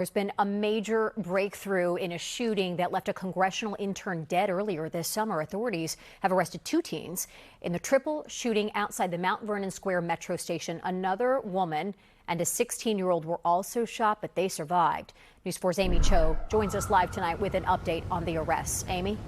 There's been a major breakthrough in a shooting that left a congressional intern dead earlier this summer. Authorities have arrested 2 teens in the triple shooting outside the Mount Vernon Square Metro station. Another woman and a 16-year-old were also shot, but they survived. News 4's Aimee joins us live tonight with an update on the arrests. Aimee?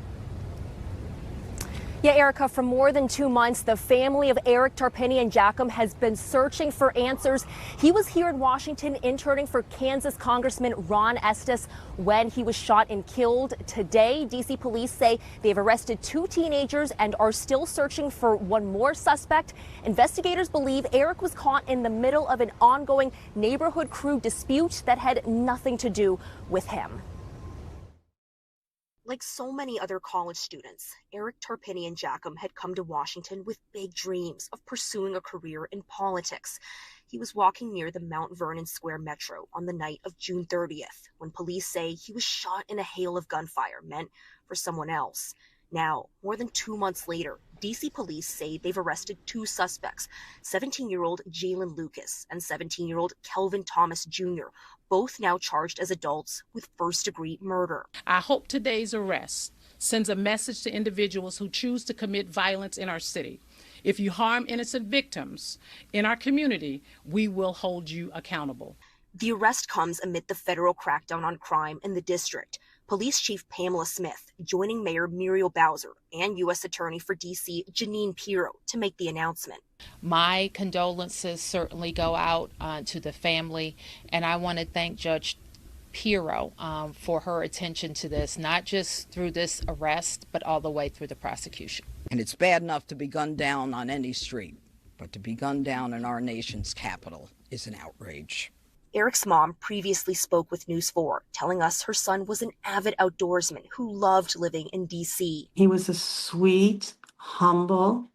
Yeah, Erica, for more than 2 months, the family of Eric Tarpinian-Jacome has been searching for answers. He was here in Washington interning for Kansas Congressman Ron Estes when he was shot and killed. Today, D.C. police say they've arrested 2 teenagers and are still searching for one more suspect. Investigators believe Eric was caught in the middle of an ongoing neighborhood crew dispute that had nothing to do with him. Like so many other college students, Eric Tarpinian-Jacome had come to Washington with big dreams of pursuing a career in politics. He was walking near the Mount Vernon Square Metro on the night of June 30th when police say he was shot in a hail of gunfire meant for someone else. Now, more than 2 months later, D.C. police say they've arrested 2 suspects, 17-year-old Jalen Lucas and 17-year-old Kelvin Thomas Jr., both now charged as adults with first-degree murder. I hope today's arrest sends a message to individuals who choose to commit violence in our city. If you harm innocent victims in our community, we will hold you accountable. The arrest comes amid the federal crackdown on crime in the district. Police Chief Pamela Smith joining Mayor Muriel Bowser and U.S. Attorney for D.C. Jeanine Pirro to make the announcement. My condolences certainly go out to the family, and I want to thank Judge Pirro for her attention to this, not just through this arrest, but all the way through the prosecution. And it's bad enough to be gunned down on any street, but to be gunned down in our nation's capital is an outrage. Eric's mom previously spoke with News 4, telling us her son was an avid outdoorsman who loved living in D.C. He was a sweet, humble,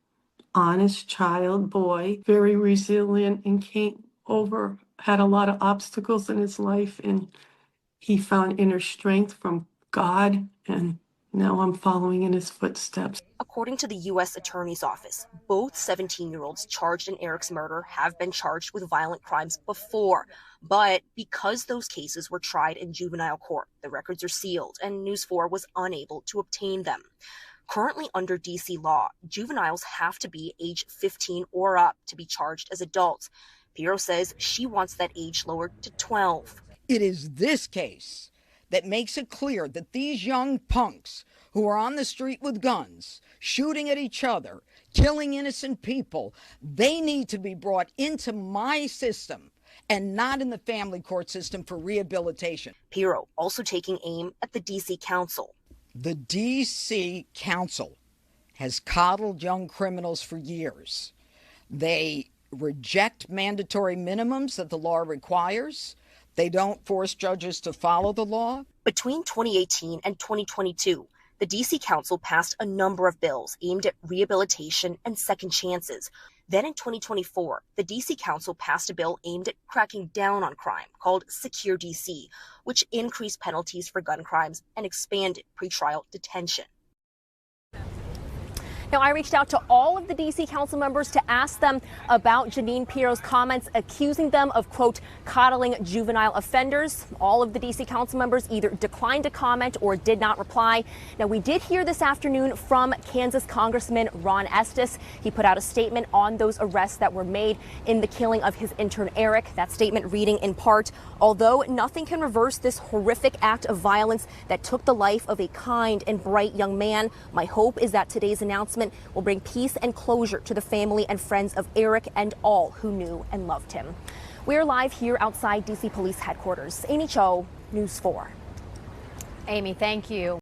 honest child, boy, very resilient, and had a lot of obstacles in his life, and he found inner strength from God, and now I'm following in his footsteps. According to the U.S. Attorney's Office, both 17-year-olds charged in Eric's murder have been charged with violent crimes before. But because those cases were tried in juvenile court, the records are sealed, and News 4 was unable to obtain them. Currently under D.C. law, juveniles have to be age 15 or up to be charged as adults. Pirro says she wants that age lowered to 12. It is this case that makes it clear that these young punks who are on the street with guns, shooting at each other, killing innocent people, they need to be brought into my system and not in the family court system for rehabilitation. Pirro also taking aim at the D.C. Council. The D.C. Council has coddled young criminals for years. They reject mandatory minimums that the law requires. They don't force judges to follow the law. Between 2018 and 2022, the D.C. Council passed a number of bills aimed at rehabilitation and second chances. Then in 2024, the D.C. Council passed a bill aimed at cracking down on crime called Secure D.C., which increased penalties for gun crimes and expanded pretrial detention. Now, I reached out to all of the D.C. council members to ask them about Jeanine Pirro's comments accusing them of, quote, coddling juvenile offenders. All of the D.C. council members either declined to comment or did not reply. Now, we did hear this afternoon from Kansas Congressman Ron Estes. He put out a statement on those arrests that were made in the killing of his intern Eric. That statement reading in part, although nothing can reverse this horrific act of violence that took the life of a kind and bright young man, my hope is that today's announcement will bring peace and closure to the family and friends of Eric and all who knew and loved him. We are live here outside D.C. Police Headquarters. Aimee, News 4. Aimee, thank you.